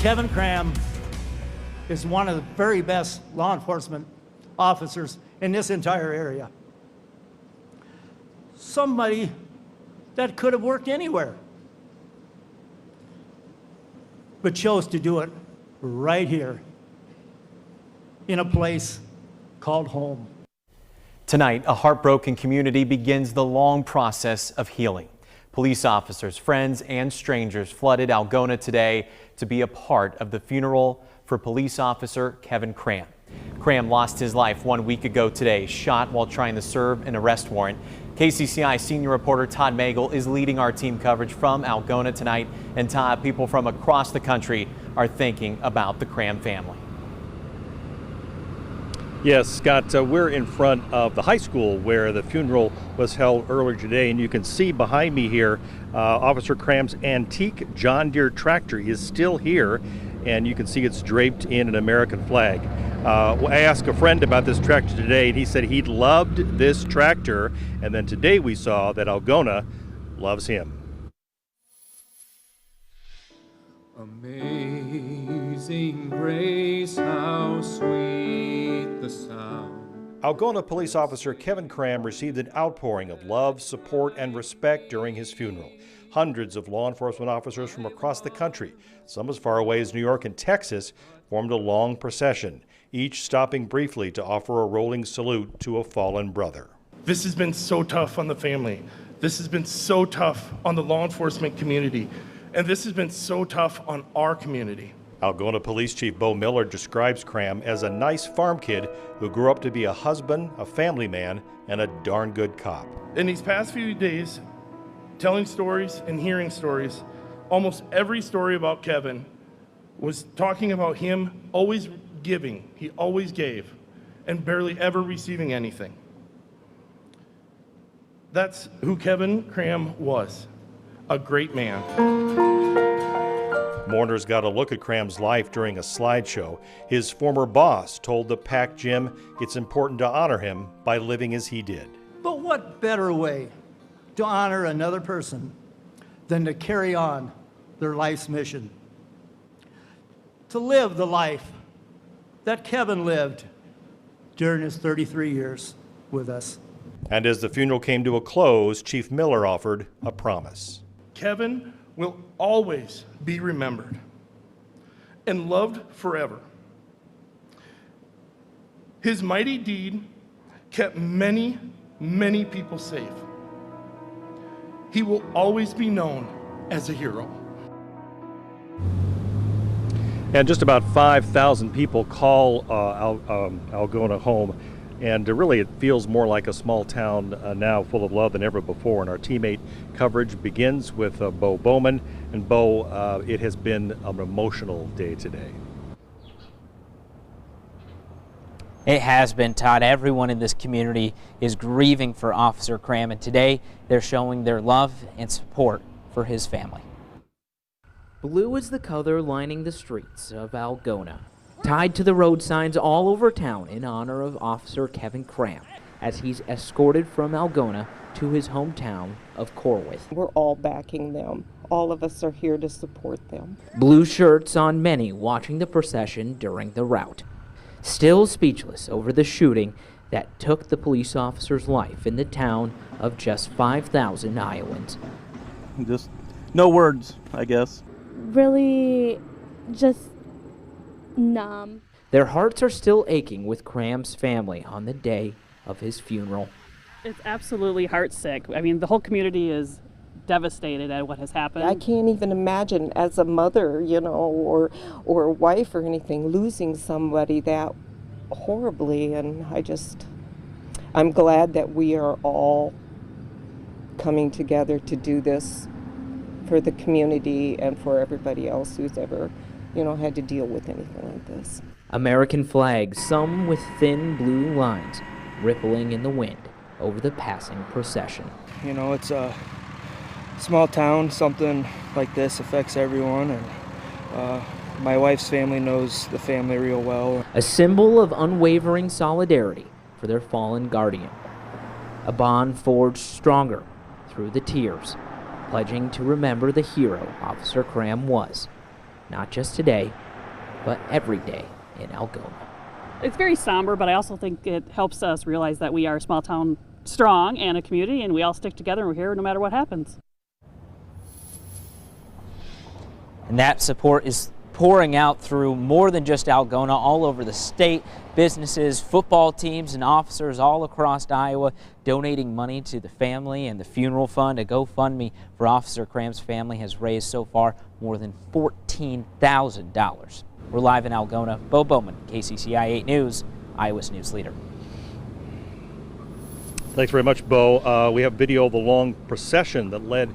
Kevin Cram is one of the very best law enforcement officers in this entire area. Somebody that could have worked anywhere, but chose to do it right here in a place called home. Tonight, a heartbroken community begins the long process of healing. Police officers, friends, and strangers flooded Algona today to be a part of the funeral for police officer Kevin Cram. Cram lost his life 1 week ago today, shot while trying to serve an arrest warrant. KCCI senior reporter Todd Magel is leading our team coverage from Algona tonight. And Todd, people from across the country are thinking about the Cram family. Yes, Scott, we're in front of the high school where the funeral was held earlier today, and you can see behind me here Officer Cram's antique John Deere tractor is still here, and you can see it's draped in an American flag. I asked a friend about this tractor today, and he said he loved this tractor, and then today we saw that Algona loves him. Amazing grace, how sweet the sound. Algona police officer Kevin Cram received an outpouring of love, support, and respect during his funeral. Hundreds of law enforcement officers from across the country, some as far away as New York and Texas, formed a long procession, each stopping briefly to offer a rolling salute to a fallen brother. This has been so tough on the family. This has been so tough on the law enforcement community. And this has been so tough on our community. Algona Police Chief Bo Miller describes Cram as a nice farm kid who grew up to be a husband, a family man, and a darn good cop. In these past few days, telling stories and hearing stories, almost every story about Kevin was talking about him always giving. He always gave and barely ever receiving anything. That's who Kevin Cram was. A great man. Mourners got a look at Cram's life during a slideshow. His former boss told the packed gym it's important to honor him by living as he did. But what better way to honor another person than to carry on their life's mission? To live the life that Kevin lived during his 33 years with us. And as the funeral came to a close, Chief Miller offered a promise. Kevin will always be remembered and loved forever. His mighty deed kept many, many people safe. He will always be known as a hero. And just about 5,000 people call Algona home. And really, it feels more like a small town now, full of love than ever before. And our teammate coverage begins with Bo Bowman. And Bo, it has been an emotional day today. It has been, Todd. Everyone in this community is grieving for Officer Cram, and today they're showing their love and support for his family. Blue is the color lining the streets of Algona, tied to the road signs all over town in honor of Officer Kevin Cram, as he's escorted from Algona to his hometown of Corwith. We're all backing them. All of us are here to support them. Blue shirts on many watching the procession during the route. Still speechless over the shooting that took the police officer's life in the town of just 5,000 Iowans. Just no words, I guess. Really just numb. Their hearts are still aching with Cram's family on the day of his funeral. It's absolutely heartsick. I mean, the whole community is devastated at what has happened. I can't even imagine as a mother, you know, or a wife or anything, losing somebody that horribly. And I'm glad that we are all coming together to do this for the community and for everybody else who's ever, you know, had to deal with anything like this. American flags, some with thin blue lines, rippling in the wind over the passing procession. You know, it's a small town. Something like this affects everyone, and my wife's family knows the family real well. A symbol of unwavering solidarity for their fallen guardian. A bond forged stronger through the tears, pledging to remember the hero Officer Cram was, not just today, but every day in Algona. It's very somber, but I also think it helps us realize that we are a small town strong and a community, and we all stick together and we're here no matter what happens. And that support is pouring out through more than just Algona, all over the state. Businesses, football teams, and officers all across Iowa donating money to the family, and the funeral fund, a GoFundMe for Officer Cram's family, has raised so far more than $14,000. We're live in Algona. Bo Bowman, KCCI 8 News, Iowa's news leader. Thanks very much, Bo. We have video of the long procession that led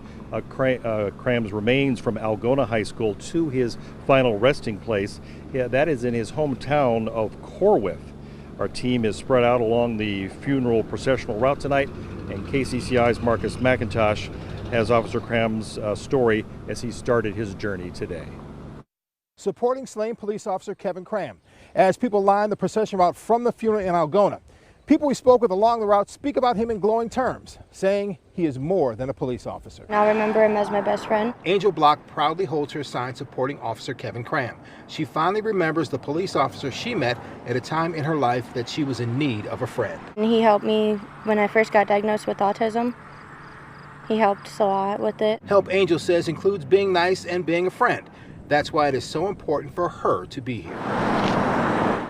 Cram's remains from Algona High School to his final resting place. Yeah, that is in his hometown of Corwith. Our team is spread out along the funeral processional route tonight, and KCCI's Marcus McIntosh has Officer Cram's story as he started his journey today. Supporting slain police officer Kevin Cram as people line the procession route from the funeral in Algona. People we spoke with along the route speak about him in glowing terms, saying he is more than a police officer. Now remember him as my best friend. Angel Block proudly holds her sign supporting Officer Kevin Cram. She finally remembers the police officer she met at a time in her life that she was in need of a friend. And he helped me when I first got diagnosed with autism. He helped a lot with it. Help, Angel says, includes being nice and being a friend. That's why it is so important for her to be here.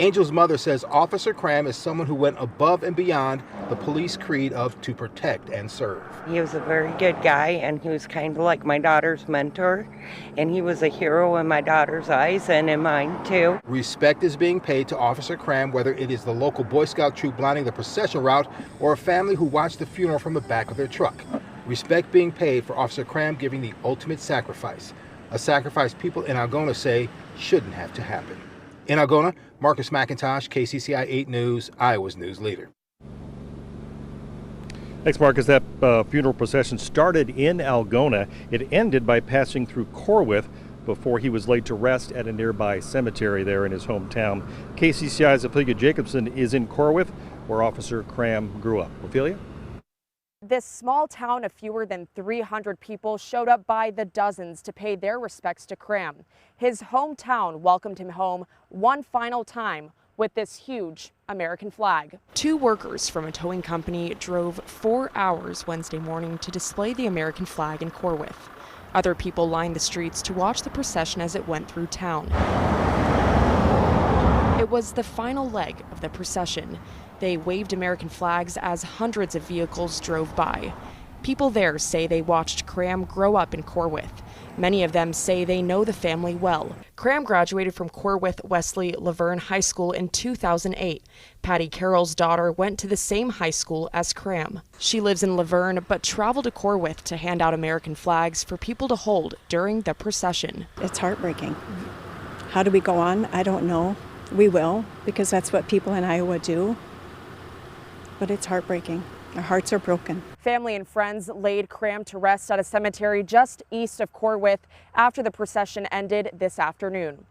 Angel's mother says Officer Cram is someone who went above and beyond the police creed of to protect and serve. He was a very good guy, and he was kind of like my daughter's mentor, and he was a hero in my daughter's eyes and in mine too. Respect is being paid to Officer Cram, whether it is the local Boy Scout troop lining the procession route or a family who watched the funeral from the back of their truck. Respect being paid for Officer Cram giving the ultimate sacrifice, a sacrifice people in Algona say shouldn't have to happen. In Algona, Marcus McIntosh, KCCI 8 News, Iowa's news leader. Thanks, Marcus. That funeral procession started in Algona. It ended by passing through Corwith before he was laid to rest at a nearby cemetery there in his hometown. KCCI's Ophelia Jacobson is in Corwith, where Officer Cram grew up. Ophelia? This small town of fewer than 300 people showed up by the dozens to pay their respects to Cram. His hometown welcomed him home one final time with this huge American flag. Two workers from a towing company drove 4 hours Wednesday morning to display the American flag in Corwith. Other people lined the streets to watch the procession as it went through town. It was the final leg of the procession. They waved American flags as hundreds of vehicles drove by. People there say they watched Cram grow up in Corwith. Many of them say they know the family well. Cram graduated from Corwith Wesley Laverne High School in 2008. Patty Carroll's daughter went to the same high school as Cram. She lives in Laverne but traveled to Corwith to hand out American flags for people to hold during the procession. It's heartbreaking. How do we go on? I don't know. We will, because that's what people in Iowa do. But it's heartbreaking. Our hearts are broken. Family and friends laid Cram to rest at a cemetery just east of Corwith after the procession ended this afternoon.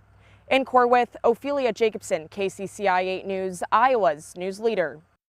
In Corwith, Ophelia Jacobson, KCCI 8 News, Iowa's news leader.